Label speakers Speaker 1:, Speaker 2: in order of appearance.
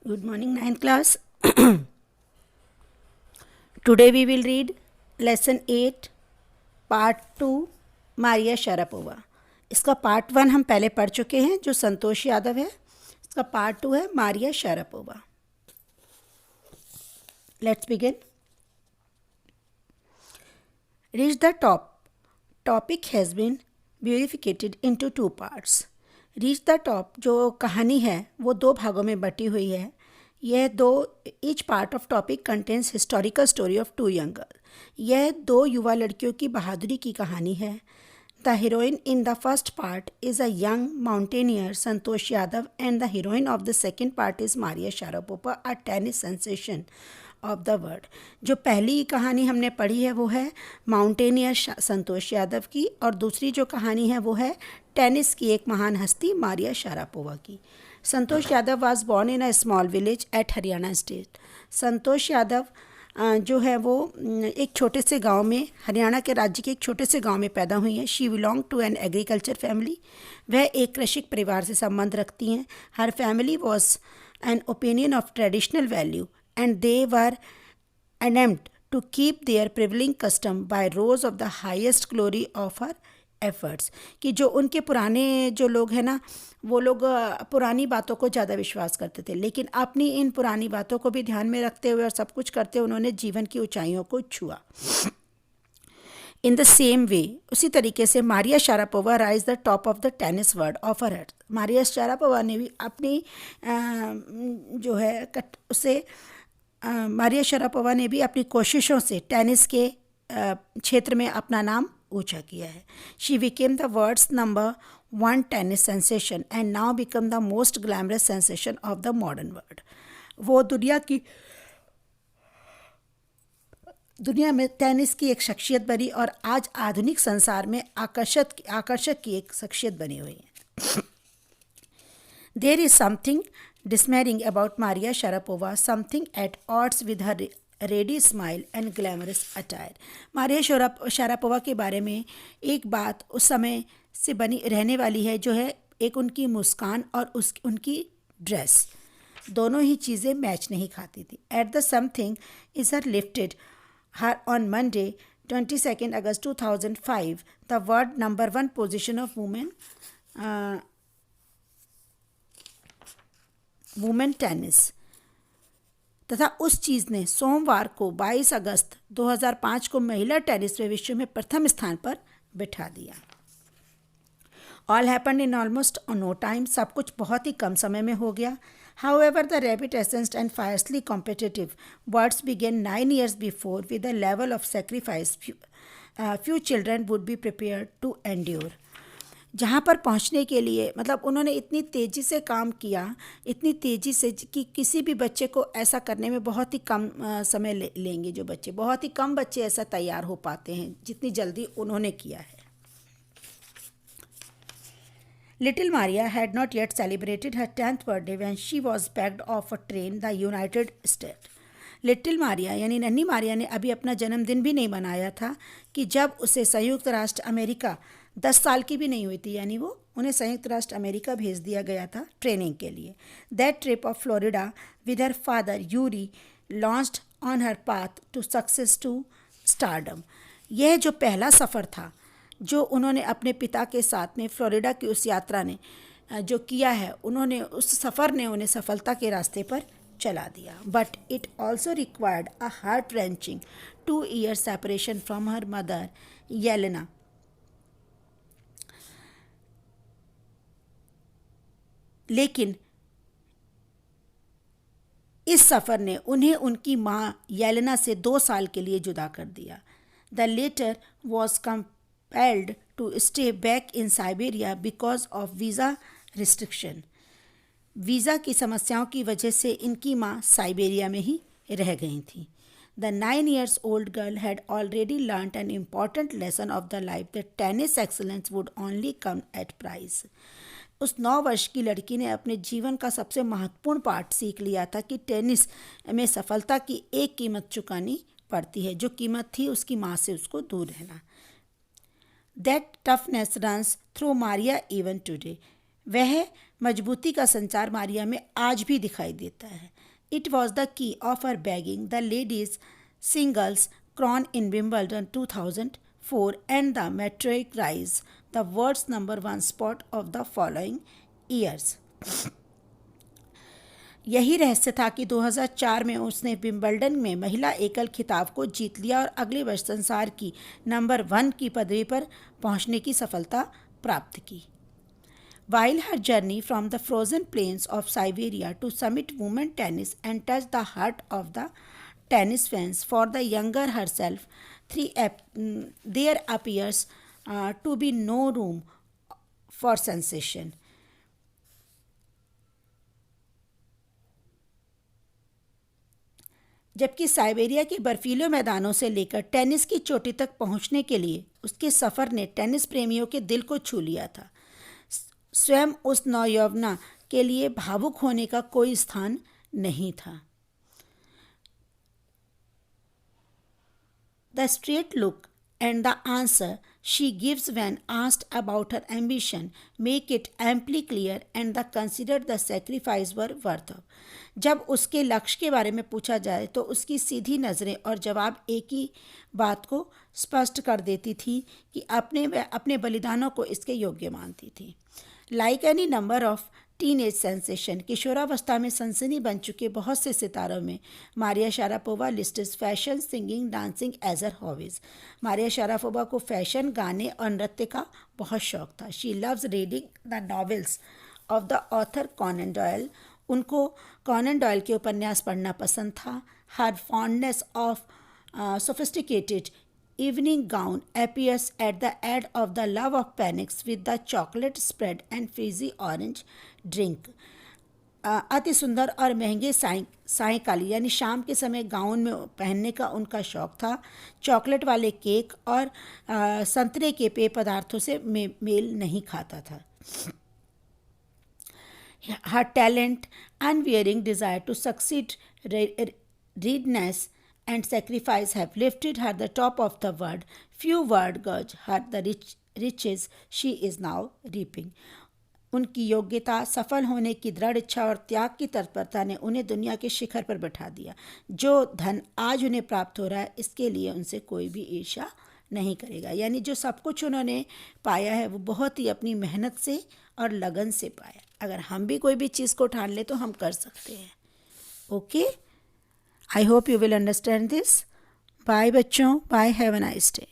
Speaker 1: Good morning, ninth class. Today we will read lesson 8, part 2, Maria Sharapova. इसका part 1 हम पहले पढ़ चुके हैं जो संतोष यादव है. इसका पार्ट 2 है Maria Sharapova. Let's begin. Reach the top. Topic has been bifurcated into 2 parts. Reach the top जो कहानी है वो 2 भागों में बटी हुई है. यह each part of topic contains historical story of 2 young girl. यह 2 युवा लड़कियों की बहादुरी की कहानी है. The heroine in the first part is a young mountaineer Santosh Yadav and the heroine of the second part is Maria Sharapova, a tennis sensation of the world. जो पहली कहानी हमने पढ़ी है वो है माउंटेनियर संतोष यादव की, और दूसरी जो कहानी है वो है टेनिस की एक महान हस्ती मारिया शारापोवा की. Santosh Yadav was born in a small village at Haryana state. Santosh Yadav जो है वो एक छोटे से गांव में, हरियाणा के राज्य के एक छोटे से गांव में पैदा हुई हैं. She belong to an agriculture family. वह एक कृषिक परिवार से संबंध रखती हैं. Her family was an opinion of traditional value and they were enamed to keep their prevailing custom by rose of the highest glory of her efforts. कि जो उनके पुराने जो लोग हैं ना, वो लोग पुरानी बातों को ज़्यादा विश्वास करते थे, लेकिन अपनी इन पुरानी बातों को भी ध्यान में रखते हुए और सब कुछ करते हुए उन्होंने जीवन की ऊंचाइयों को छुआ. इन द सेम वे, उसी तरीके से Maria Sharapova rise the top of the tennis world of her earth. Maria Sharapova ने भी अपनी जो है उसे मारिया शारापोवा ने भी अपनी कोशिशों से टेनिस के क्षेत्र में अपना नाम ऊंचा किया है. She became the world's number 1 tennis sensation and now become the most glamorous sensation of the modern world. वो दुनिया में टेनिस की एक शख्सियत बनी और आज आधुनिक संसार में आकर्षक की एक शख्सियत बनी हुई है. There is something dismaying about Maria Sharapova, something at odds with her ready smile and glamorous attire. Maria Sharapova के बारे में एक बात उस समय से बनी रहने वाली है, जो है एक उनकी मुस्कान और उनकी ड्रेस. दोनों ही चीज़ें मैच नहीं खाती थी. At the something is her lifted her on Monday 22 August 2005 the world number 1 position of women tennis. तथा उस चीज़ ने सोमवार को 22 अगस्त 2005 को महिला टेनिस में विश्व में प्रथम स्थान पर बिठा दिया. All happened in almost no time. सब कुछ बहुत ही कम समय में हो गया. However, the rapid ascent and fiercely competitive words began 9 years before with a level of sacrifice few children would be prepared to endure. जहाँ पर पहुँचने के लिए मतलब उन्होंने इतनी तेज़ी से काम किया, इतनी तेज़ी से कि किसी भी बच्चे को ऐसा करने में बहुत ही कम समय लेंगे. जो बच्चे, बहुत ही कम बच्चे ऐसा तैयार हो पाते हैं जितनी जल्दी उन्होंने किया है. Little Maria had not yet celebrated her 10th birthday when she was packed off a train the United States. Little Maria यानी नन्ही मारिया ने अभी अपना जन्मदिन भी नहीं मनाया था कि जब उसे संयुक्त राष्ट्र अमेरिका 10 साल की भी नहीं हुई थी, यानी वो उन्हें संयुक्त राष्ट्र अमेरिका भेज दिया गया था ट्रेनिंग के लिए. That trip of Florida with her father Yuri launched on her path to success to stardom. यह जो पहला सफ़र था जो उन्होंने अपने पिता के साथ में फ्लोरिडा की उस यात्रा ने जो किया है, उस सफ़र ने उन्हें सफलता के रास्ते पर चला दिया. But it also required a heart wrenching 2 year separation from her mother Yelena. लेकिन इस सफ़र ने उन्हें उनकी माँ येलेना से 2 साल के लिए जुदा कर दिया. The latter was compelled to stay back in Siberia because of visa restriction. Visa की समस्याओं की वजह से इनकी माँ साइबेरिया में ही रह गई थी. The 9 years old girl had already learnt an important lesson of the life that tennis excellence would only come at price. उस 9 वर्ष की लड़की ने अपने जीवन का सबसे महत्वपूर्ण पाठ सीख लिया था कि टेनिस में सफलता की एक कीमत चुकानी पड़ती है, जो कीमत थी उसकी माँ से उसको दूर रहना. That toughness runs through Maria even today. वह मजबूती का संचार मारिया में आज भी दिखाई देता है. It was the key of her bagging the ladies' singles crown in Wimbledon 2004 and the meteoric rise, the world's number one spot of the following years. यही रहस्य था कि 2004 में उसने विंबलडन में महिला एकल खिताब को जीत लिया और अगले वर्ष संसार की नंबर 1 की पदवी पर पहुंचने की सफलता प्राप्त की. While her journey from the frozen plains of Siberia to summit women tennis and touch the heart of the tennis fans for the younger herself, there appears to be no room for sensation. जबकि Siberia के बर्फीले मैदानों से लेकर tennis की चोटी तक पहुंचने के लिए उसके सफ़र ने टेनिस प्रेमियों के दिल को छू लिया था. स्वयं उस नौयौवना के लिए भावुक होने का कोई स्थान नहीं था. The straight look and the answer she gives when asked about her ambition make it amply clear and the considered the sacrifice were worth of. जब उसके लक्ष्य के बारे में पूछा जाए तो उसकी सीधी नज़रें और जवाब एक ही बात को स्पष्ट कर देती थी कि अपने बलिदानों को इसके योग्य मानती थी. Like any number of teenage sensation, किशोरावस्था में सनसनी बन चुके बहुत से सितारों में Maria Sharapova listed fashion, singing, dancing as her hobbies. Maria Sharapova को फैशन, गाने और नृत्य का बहुत शौक था. She loves reading the novels of the author Conan Doyle. उनको कॉनन डॉयल के उपन्यास पढ़ना पसंद था. Her fondness of sophisticated evening gown appears at the end of the love of panics with the chocolate spread and fizzy orange drink. अति सुंदर और महंगे सायंकाली यानी शाम के समय गाउन में पहनने का उनका शौक था. चॉकलेट वाले केक और संतरे के पेय पदार्थों से मेल नहीं खाता था. Her talent, unwearying desire to succeed, readiness and sacrifice have lifted her the top of the world. Few words gauge her the riches she is now reaping. उनकी योग्यता, सफल होने की दृढ़ इच्छा और त्याग की तत्परता ने उन्हें दुनिया के शिखर पर बैठा दिया. जो धन आज उन्हें प्राप्त हो रहा है इसके लिए उनसे कोई भी ईर्ष्या नहीं करेगा. यानी जो सब कुछ उन्होंने पाया है वो बहुत ही अपनी मेहनत से और लगन से पाया. अगर हम भी कोई भी चीज़ को ठान ले तो हम कर सकते हैं. Okay, I hope you will understand this. Bye बच्चों, bye, have a nice day.